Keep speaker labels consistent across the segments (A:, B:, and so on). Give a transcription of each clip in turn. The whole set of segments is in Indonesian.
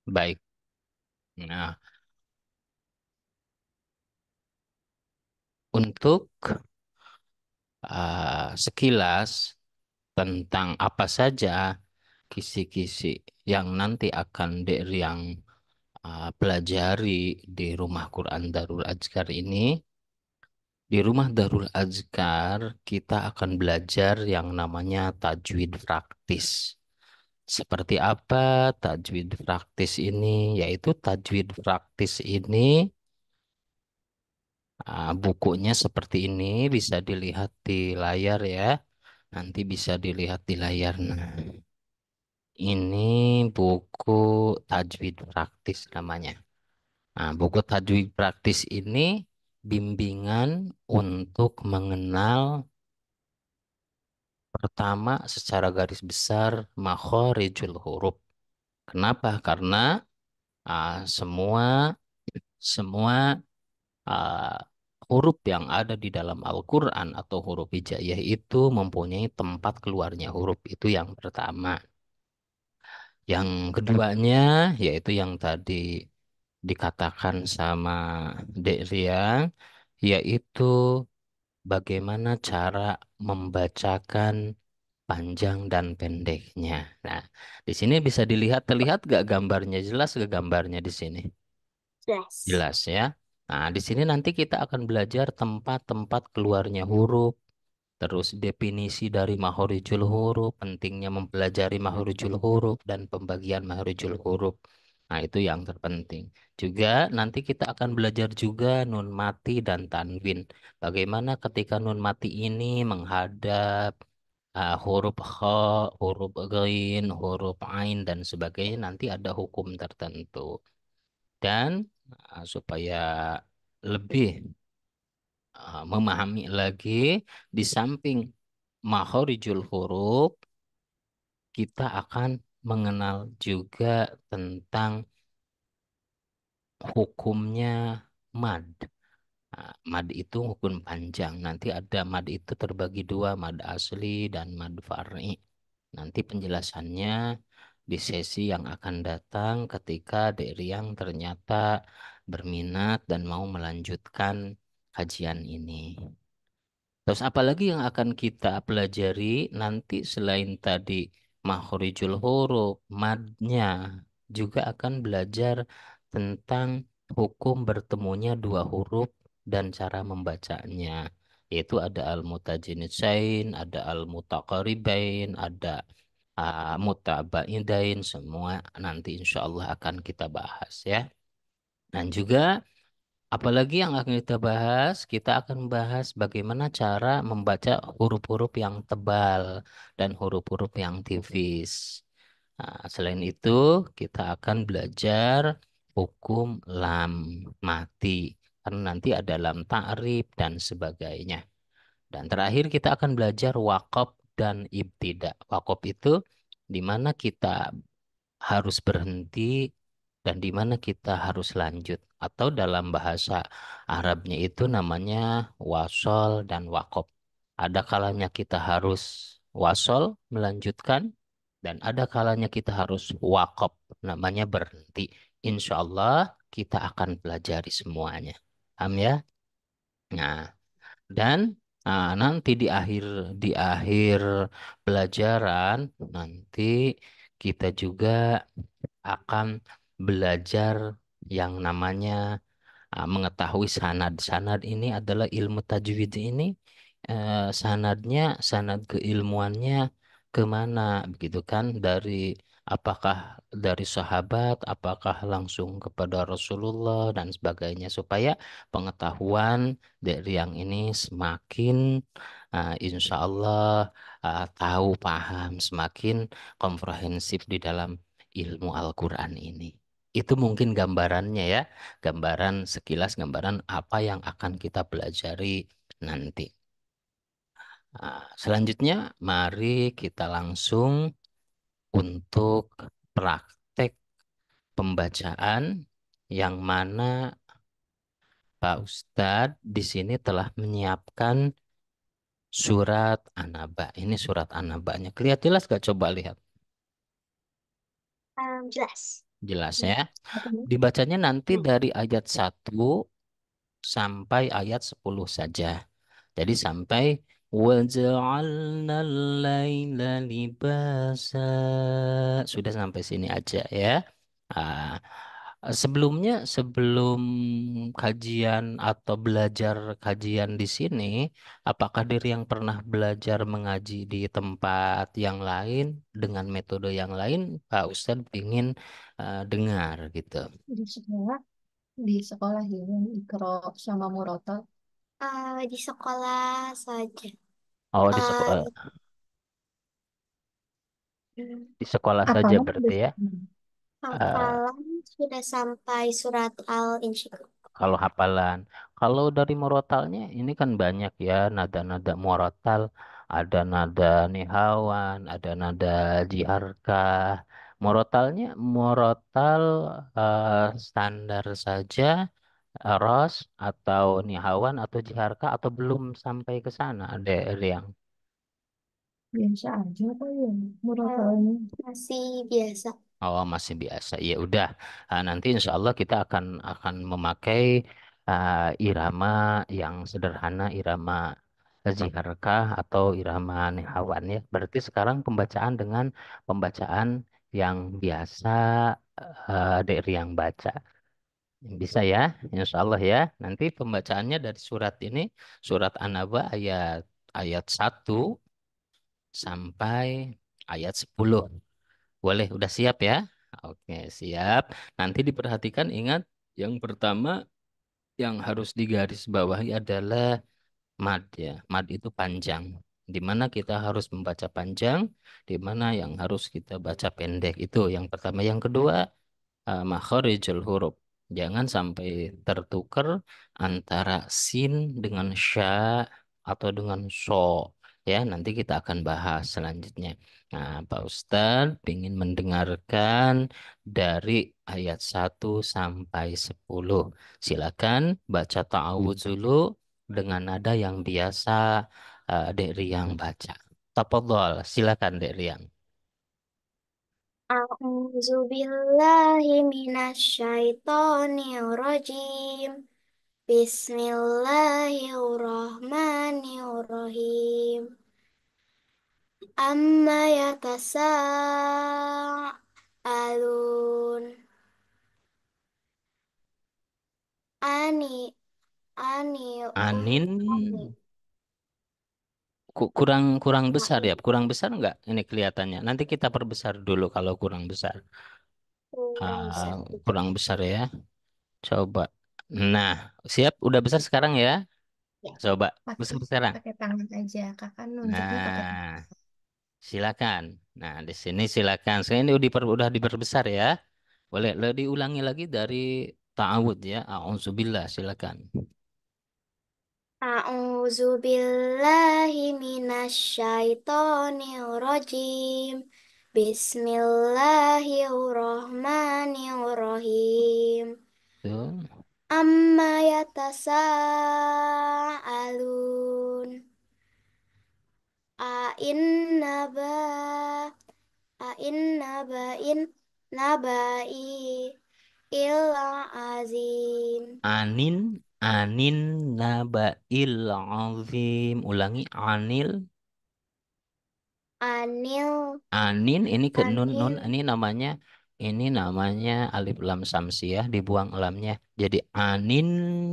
A: Baik. Nah, untuk sekilas tentang apa saja kisi-kisi yang nanti akan yang pelajari di Rumah Quran Darul Azkar ini, di Rumah Darul Azkar kita akan belajar yang namanya tajwid praktis. Seperti apa tajwid praktis ini? Yaitu tajwid praktis ini bukunya seperti ini bisa dilihat di layar ya. Nanti bisa dilihat di layar. Nah, ini buku tajwid praktis namanya. Nah, buku tajwid praktis ini bimbingan untuk mengenal pertama secara garis besar makhorijul huruf. Kenapa? Karena semua semua ah, huruf yang ada di dalam Al-Quran atau huruf hijaiyah itu mempunyai tempat keluarnya huruf. Itu yang pertama. Yang keduanya yaitu yang tadi dikatakan sama Dek Riang, yaitu bagaimana cara membacakan panjang dan pendeknya. Nah, di sini bisa dilihat, terlihat gak gambarnya? Jelas gak gambarnya di sini?
B: Jelas.
A: Jelas ya. Nah, di sini nanti kita akan belajar tempat-tempat keluarnya huruf, terus definisi dari mahorijul huruf, pentingnya mempelajari mahorijul huruf dan pembagian mahorijul huruf. Nah, itu yang terpenting. Juga nanti kita akan belajar juga nun mati dan tanwin. Bagaimana ketika nun mati ini menghadap huruf kha, huruf ghain, huruf ain dan sebagainya nanti ada hukum tertentu. Dan supaya lebih memahami lagi di samping makhorijul huruf, kita akan mengenal juga tentang hukumnya mad. Mad itu hukum panjang. Nanti ada mad itu terbagi dua, mad asli dan mad far'i. Nanti penjelasannya di sesi yang akan datang ketika Dek Riang ternyata berminat dan mau melanjutkan kajian ini. Terus apalagi yang akan kita pelajari nanti selain tadi makhrijul huruf, madnya juga akan belajar tentang hukum bertemunya dua huruf dan cara membacanya. Yaitu ada al-mutajinisain, ada al-mutaqaribain, ada mutabaidain, semua nanti insya Allah akan kita bahas ya. Dan juga apalagi yang akan kita bahas, kita akan bahas bagaimana cara membaca huruf-huruf yang tebal dan huruf-huruf yang tipis. Selain itu, kita akan belajar hukum lam mati. Karena nanti ada lam ta'rif dan sebagainya. Dan terakhir kita akan belajar wakaf dan ibtida. Wakaf itu di mana kita harus berhenti dan di mana kita harus lanjut. Atau dalam bahasa Arabnya itu namanya wasol dan wakob. Ada kalanya kita harus wasol melanjutkan dan ada kalanya kita harus wakob namanya berhenti. Insya Allah kita akan pelajari semuanya. Paham ya? Nah, dan nanti di akhir pelajaran nanti kita juga akan belajar yang namanya mengetahui sanad. Sanad ini adalah ilmu tajwid ini sanadnya, sanad keilmuannya kemana begitu kan? Apakah dari sahabat, apakah langsung kepada Rasulullah dan sebagainya supaya pengetahuan dari yang ini semakin insya Allah tahu, paham, semakin komprehensif di dalam ilmu Al-Quran ini. Itu mungkin gambarannya ya, gambaran sekilas, gambaran apa yang akan kita pelajari nanti. Selanjutnya, mari kita langsung untuk praktek pembacaan yang mana Pak Ustadz di sini telah menyiapkan surat An-Naba. Ini surat An-Nabanya. Kelihatan jelas gak? Coba lihat.
B: Jelas.
A: Jelas
B: Ya.
A: ya.
B: Apa nih?
A: Dibacanya nanti
B: Hmm.
A: dari ayat 1 sampai ayat 10 saja. Jadi sampai وَجَعَلْنَا اللَّيْلَ لِبَاسًا. Sudah sampai sini aja ya. Ah, sebelumnya, sebelum kajian atau belajar kajian di sini, apakah diri yang pernah belajar mengaji di tempat yang lain dengan metode yang lain, Pak Ustadz ingin dengar gitu.
B: Di sekolah, di sekolah ini Ikro sama Murotal. Di sekolah saja.
A: Oh,
B: Eh,
A: di sekolah saja
B: apalah di
A: berarti ya.
B: sekolah.
A: Eh,
B: Hafalan sudah sampai surat Al-Insyirah.
A: Kalau hafalan, kalau dari murotalnya ini kan banyak ya nada-nada murotal, ada nada nihawan, ada nada jiharkah. Murotalnya murotal standar saja, ros atau nihawan atau jiharkah atau belum sampai ke sana, ada yang.
B: Biasa aja apa ya Murotalnya? Masih biasa.
A: Oh, masih biasa. Ya udah. Nanti insya Allah kita akan memakai irama yang sederhana, irama ziharkah atau irama nihawan ya. Berarti sekarang pembacaan dengan pembacaan yang biasa dari yang baca. Bisa ya, insya Allah ya. Nanti pembacaannya dari surat ini, surat An-Naba ayat 1 sampai ayat 10. Boleh, udah siap ya? Oke, siap. Nanti diperhatikan, ingat, yang pertama yang harus digarisbawahi adalah mad ya. Mad itu panjang. Di mana kita harus membaca panjang, di mana yang harus kita baca pendek. Itu yang pertama. Yang kedua, makharijul huruf. Jangan sampai tertukar antara sin dengan sya atau dengan so. Ya, nanti kita akan bahas selanjutnya. Nah, Pak Ustadz ingin mendengarkan dari ayat 1 sampai 10. Silakan baca ta'awudz dulu dengan nada yang biasa Dek Riang baca. Tafadhol, silakan Dek Riang.
B: A'udzu billahi minasyaitonir rajim. Bismillahirrahmanirrahim. Amma yatasaalun. Ani ani
A: Anin
B: ani
A: kurang kurang besar ya,
B: ani
A: kurang besar nggak ini kelihatannya. Nanti kita perbesar dulu kalau kurang besar.
B: kurang
A: Ah,
B: besar juga.
A: kurang besar ya. Coba. Nah, siap? Udah besar sekarang ya?
B: Ya,
A: Coba
B: pakai
A: besar sekarang.
B: pakai tangan aja. Kakak nunjuknya pakai tangan.
A: Nah, silakan. Nah, di sini silakan. Saya ini udah diperbesar ya. Boleh lo diulangi lagi dari ta'awud ya. A'udzubillah, silakan.
B: A'udzu billahi minasyaitonir rajim. Bismillahirrahmanirrahim.
A: Tuh.
B: Amma yatasaalun. A'innaba A'innaba'in naba'i illa azim.
A: Anin, anin naba'il azim. Ulangi, anil.
B: Anil
A: Anin ini ke nun nun
B: Anil
A: ini namanya alif lam samsiah dibuang lamnya. Jadi anin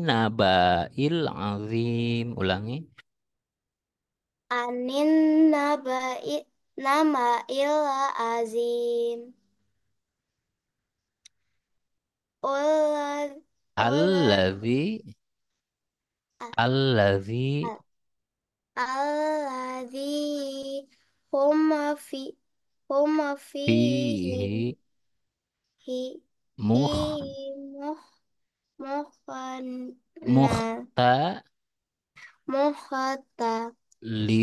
A: nabail azim. Ulangi.
B: Anin naba'i nama illa azim. Ulad ulad
A: Alladzi
B: a-
A: alladzi
B: a- alladzi huma fi huma fihi
A: fihi
B: hi hi
A: mukh
B: muh muhana muhata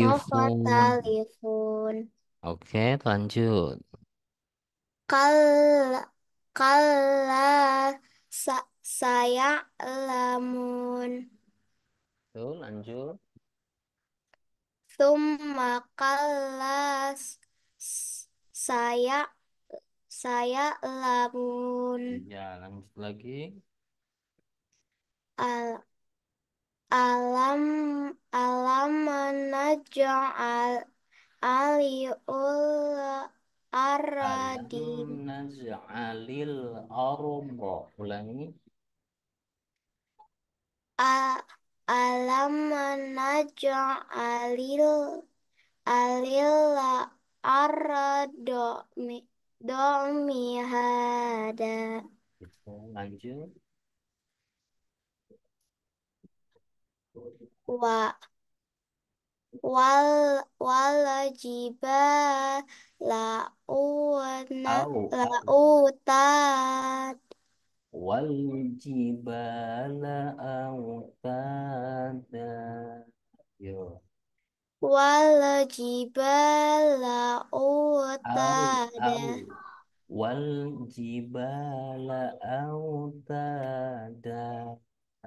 A: mukhalifun.
B: muhatalifun.
A: Oke, lanjut.
B: Kal kalla sa saya lamun.
A: Tuh, lanjut.
B: Summa kalla saya Saya lamun
A: Ya, lanjut lagi.
B: al alam alam naj'al aliul
A: Alam
B: aradin
A: naj'alil arda. Ulangi.
B: a- alam naj'alil alil ardo mihada
A: Gitu. Lanjut.
B: wa wal jibala una
A: Au.
B: lautat
A: Wal jibala autada. Yo.
B: wal jibala utada
A: Au. Wal jibala autada.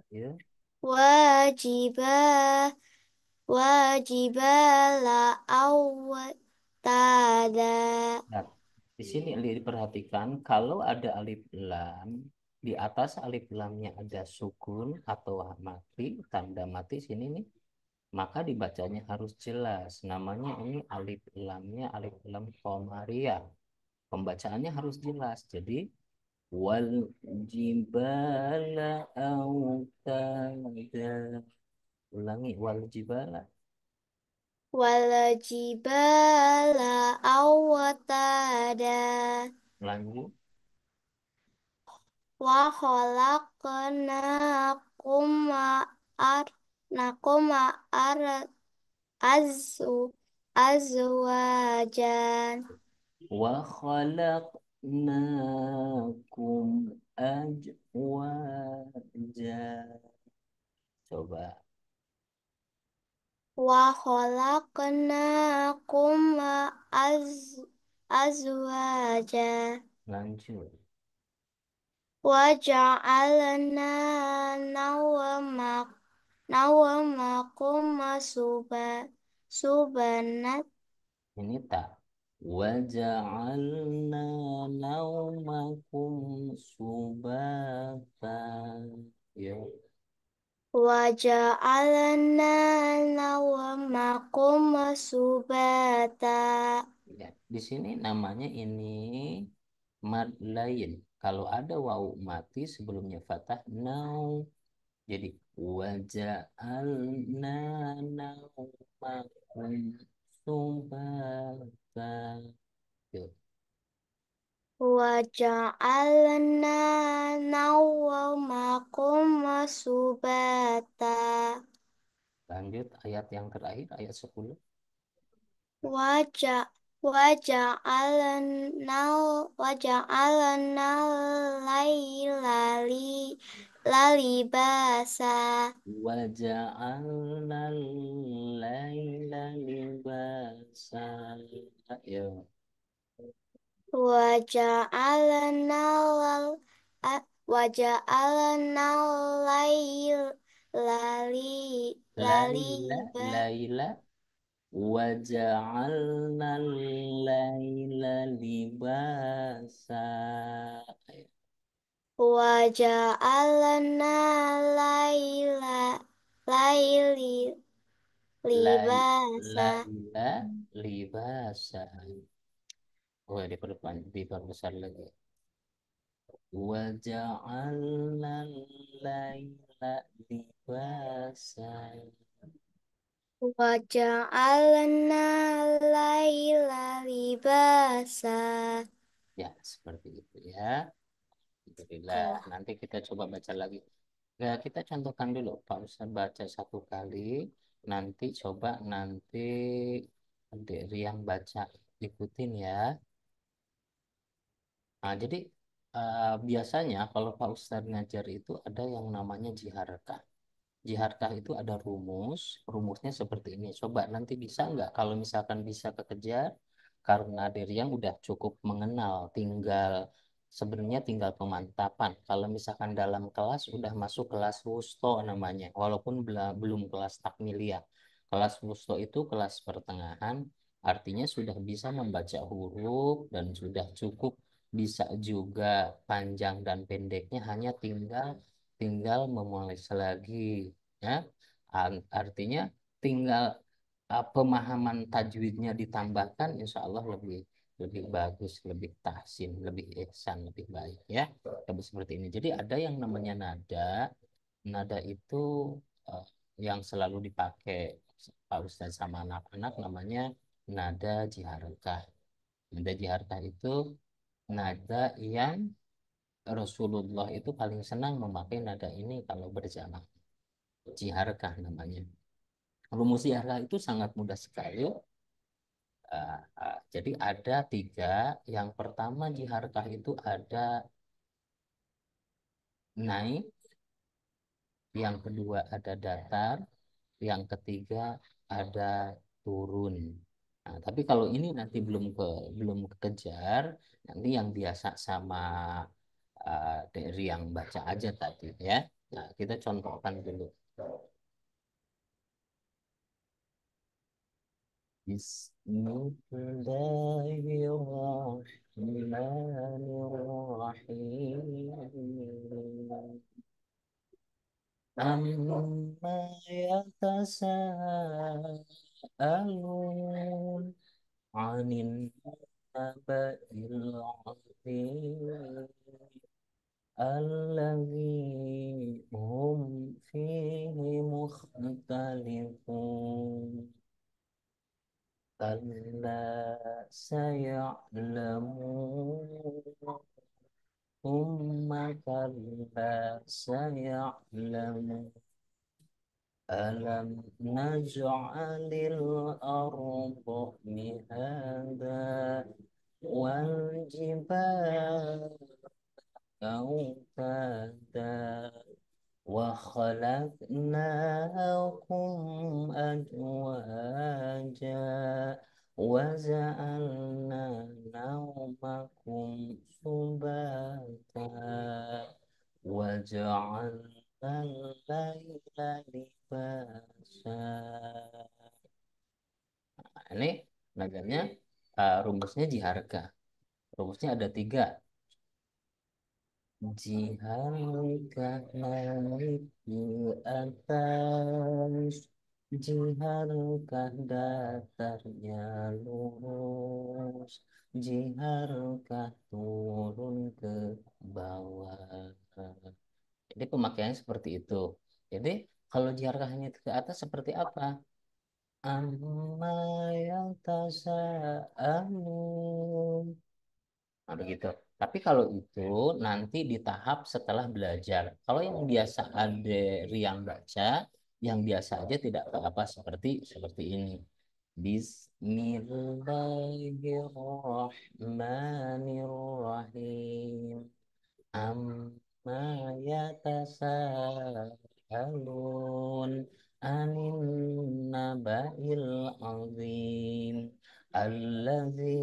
A: Ya.
B: wajibah wajibala autada
A: Nah, di sini diperhatikan kalau ada alif lam, di atas alif lamnya ada sukun atau mati, tanda mati sini nih, maka dibacanya harus jelas. Namanya ini alif lamnya alif lam qamariyah. Pembacaannya harus jelas. Jadi wal jibala autada. Ulangi wal jibala.
B: wal jibala autada
A: Lanjut.
B: wa khalaqnakum ar nakum ar azu azwajan
A: Wa khalaqnakum ajwaja. Coba.
B: wa khalaqnakum az azwaja
A: Lanjut.
B: wa ja'alna nawmak nawmakum subanat
A: Ini tak. Wa ja'alna naumakum subata. Ya.
B: wa ja'alna nawmakum subata
A: Ya. Di sini namanya ini mad lain. Kalau ada wawu mati sebelumnya fathah nau. Jadi waja'alna naumakum subata. Yuk.
B: wa ja'alna nawmakum subata
A: Lanjut ayat yang terakhir, ayat 10.
B: Wajah waja'alna lailali lalibasa
A: Waja'alna al-laila libasa. Yuk.
B: waja'alna waja'alna lail lali
A: Laila,
B: laliba
A: laila. Waja'alna al-laila libasa.
B: waja'alna laila laili
A: Lai,
B: libasa
A: laila libasa. Oh, diperbesar lagi. Waja'alna al-laila libasa.
B: Waja'alna laila libasa.
A: Ya, seperti itu ya. Alhamdulillah.
B: Oh,
A: Nanti kita coba baca lagi. Ya, kita contohkan dulu. Pak Ustaz baca satu kali. Nanti coba nanti adik Rian baca. Ikutin ya. Nah, jadi biasanya kalau Pak Ustadz ngajar itu ada yang namanya jiharkah. Jiharkah itu ada rumus, rumusnya seperti ini. Coba nanti bisa nggak? Kalau misalkan bisa kekejar, karena dari yang udah cukup mengenal, tinggal sebenarnya tinggal pemantapan. Kalau misalkan dalam kelas udah masuk kelas wusto namanya, walaupun belum kelas takmiliyah. Kelas wusto itu kelas pertengahan, artinya sudah bisa membaca huruf dan sudah cukup bisa juga panjang dan pendeknya hanya tinggal tinggal memoles lagi, ya. Artinya tinggal pemahaman tajwidnya ditambahkan, insya Allah lebih lebih bagus, lebih tahsin, lebih ihsan, lebih baik, ya. Seperti ini. Jadi ada yang namanya nada. Nada itu eh, yang selalu dipakai Pak Ustadz sama anak-anak namanya nada jiharkah. Nada jiharkah itu nada yang Rasulullah itu paling senang memakai nada ini kalau berjamaah. Jiharkah namanya. Rumus jiharkah itu sangat mudah sekali. Jadi ada tiga. Yang pertama jiharkah itu ada naik, yang kedua ada datar, yang ketiga ada turun. Nah, tapi kalau ini nanti belum kekejar, nanti yang biasa sama dari yang baca aja tadi, ya. Nah, kita contohkan dulu. Bismillahirrahmanirrahim. Amma yatasaalun anin naba'il azim alladzi hum fihi mukhtalifun. Kalla saya'lamun. Thumma kalla saya'lamun. Alam naj'alil arda mihada wal jibala أوتادا وخلقناكم أزواجا وجعلنا نومكم سباتا وجعلنا الليل لباسا. Nah, ini namanya rumusnya jiharga. Rumusnya ada tiga. Jiharkah naik ke atas, jiharkah datarnya lurus, jiharkah turun ke bawah. Jadi pemakaiannya seperti itu. Jadi kalau jiharkahnya ke atas seperti apa? Amma yang tasa'amun. Nah, begitu. Tapi kalau itu nanti di tahap setelah belajar. Kalau yang biasa ada yang baca, yang biasa aja tidak apa-apa seperti seperti ini. Bismillahirrahmanirrahim. Amma yatasaalun anin naba'il azim alladzi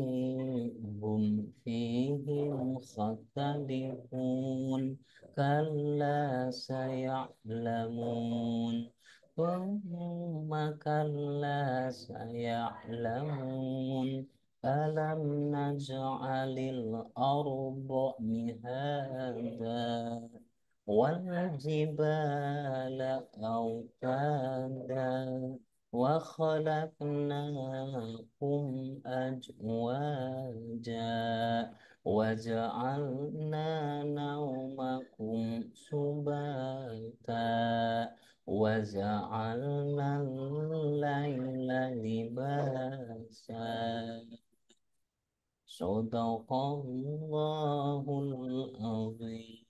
A: hum fihi mukhtalifun kalla saya'lamun thumma kalla saya'lamun. Alam naj'alil arda mihada wal jibala awtada wa khalaqnakum azwaja wa ja'alna nawmakum subata wa ja'alna al-laila libasa. Sadaqallahul azim.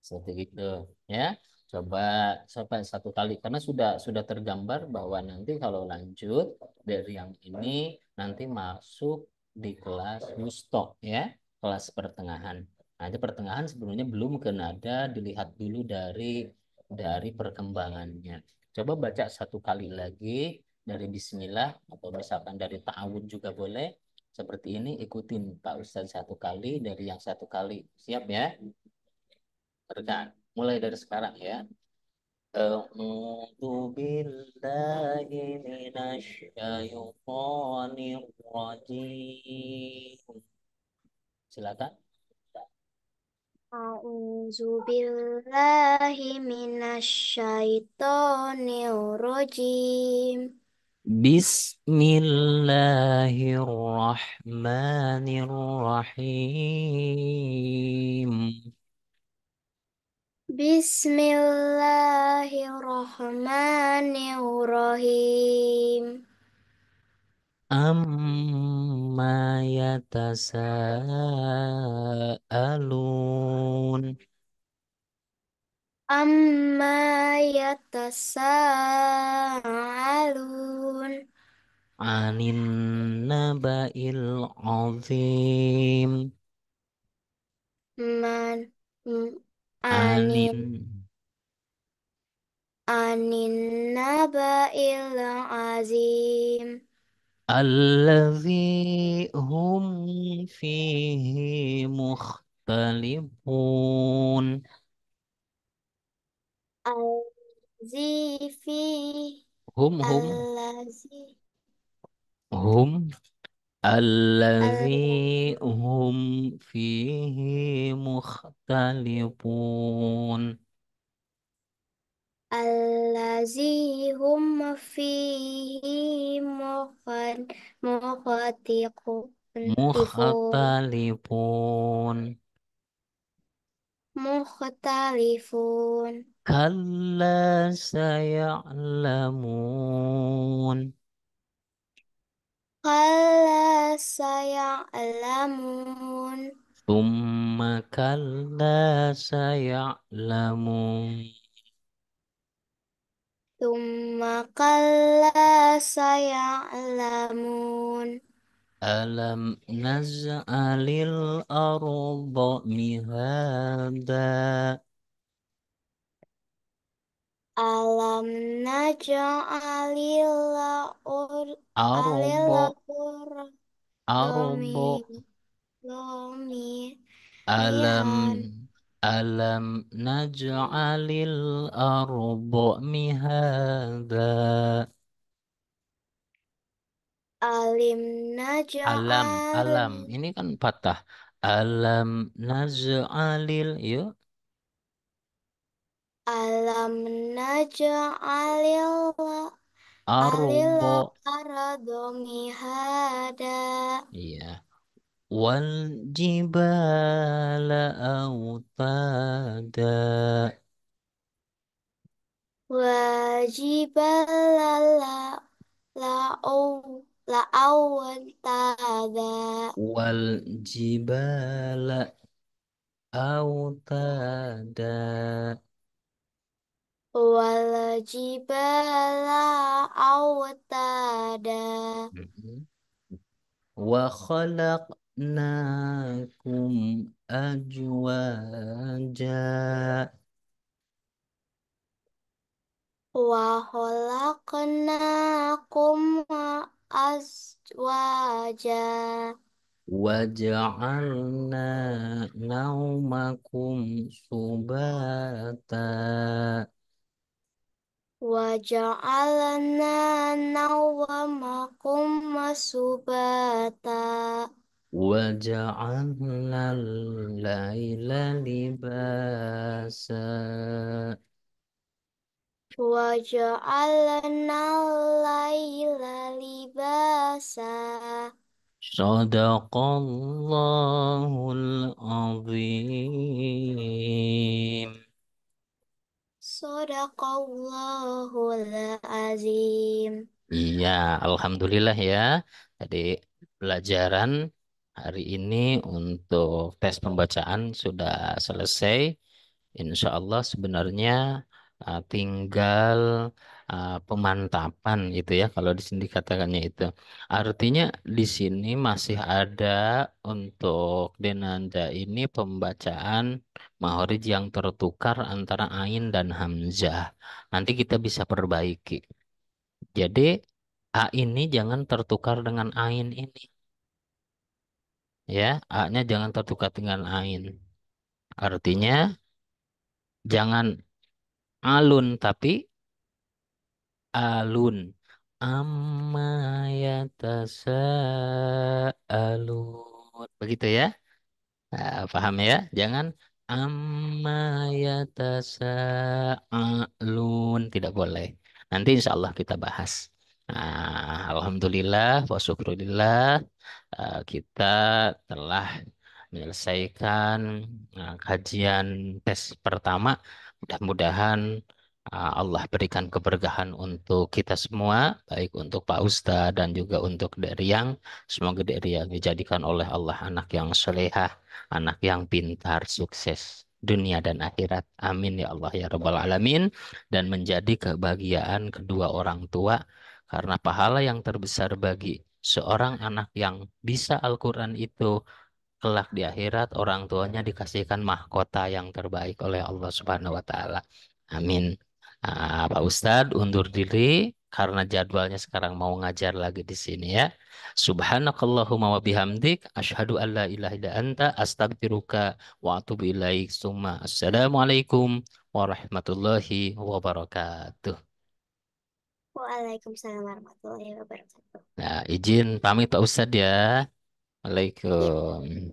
A: Seperti itu, ya. Coba sampai satu kali karena sudah tergambar bahwa nanti kalau lanjut dari yang ini nanti masuk di kelas wusto, ya, kelas pertengahan. Nah, itu pertengahan sebenarnya belum ke nada, dilihat dulu dari perkembangannya. Coba baca satu kali lagi dari Bismillah atau misalkan dari ta'awud juga boleh. Seperti ini ikutin Pak Ustadz satu kali dari yang satu kali. Siap, ya? Rekan, mulai dari sekarang, ya. A'udzu billahi minasy syaithanir rajim. Silakan.
B: A'udzu billahi minasyaitonir rajim.
A: Bismillahirrahmanirrahim.
B: Bismillahirrahmanirrahim.
A: Amma yatasaalun
B: Amma yatasaalun.
A: anin naba'il azim.
B: Man, m-
A: Anin
B: anin, anin naba'il azim.
A: alladzi hum fihi mukhtalifun.
B: Al-zifi.
A: Hum
B: Al-lazi.
A: hum
B: Al-lazi.
A: alladzi hum fihi mukhtalifun.
B: Allazi hum fihi mukhtalifun.
A: Mukhtalifun.
B: Mukhtalifun.
A: Kalla saya'lamun.
B: Kalla saya'lamun.
A: Thumma kalla saya'lamun.
B: Thumma kalla saya'lamun.
A: Alam naz'alil arda mihada.
B: Alam naj'alil alil
A: Arba, arba.
B: domi domi
A: Alam
B: mihan.
A: alam naj'alil arda mihada.
B: Alim
A: Alam, alam.
B: naj'alil
A: Ini kan patah. Alam naz'alil, yuk.
B: alam naj'alil alil
A: Arba.
B: ardo mihada.
A: Iya. Wal jibala autada.
B: Wajibala la'awantada.
A: Wal jibala autada.
B: Wajibala autada.
A: Mhm. Wa khalaqnakum ajwaja.
B: Wa khalaqnakum azwaja.
A: Waja'alna naumakum subata.
B: Wa ja'alna nawmakum masubata.
A: Waja'alna al-laila libasa.
B: Wa ja'alna laila libasa.
A: Sadaqallahul azim.
B: Sadaqallahul azim.
A: Iya, alhamdulillah ya. Jadi pelajaran hari ini untuk tes pembacaan sudah selesai. Insya Allah sebenarnya tinggal pemantapan itu ya kalau di sini dikatakannya itu. Artinya di sini masih ada untuk Denanda ini pembacaan Mahrij yang tertukar antara Ain dan Hamzah. Nanti kita bisa perbaiki. Jadi A ini jangan tertukar dengan Ain ini. Ya, A-nya jangan tertukar dengan Ain. Artinya jangan alun tapi alun. Amma yatasaalun. Begitu ya. Nah, paham ya? Jangan amma yatasaalun, tidak boleh. Nanti insya Allah kita bahas. Nah, alhamdulillah wa syukurillah, kita telah menyelesaikan kajian tes pertama. Mudah-mudahan Allah berikan keberkahan untuk kita semua, baik untuk Pak Ustadz dan juga untuk Deriang. Semoga Deriang dijadikan oleh Allah anak yang solehah, anak yang pintar, sukses dunia dan akhirat. Amin ya Allah ya Rabbal Alamin. Dan menjadi kebahagiaan kedua orang tua, karena pahala yang terbesar bagi seorang anak yang bisa Al-Quran itu, kelak di akhirat orang tuanya dikasihkan mahkota yang terbaik oleh Allah Subhanahu wa taala. Amin. Pak Ustadz undur diri karena jadwalnya sekarang mau ngajar lagi di sini ya. Subhanakallahumma wa bihamdik asyhadu an la ilaha illa anta astaghfiruka wa atubu ilaik. Summa assalamualaikum warahmatullahi wabarakatuh.
B: Waalaikumsalam warahmatullahi wabarakatuh.
A: Nah, izin pamit Pak Ustadz ya.
B: Ya.
A: Waalaikumsalam.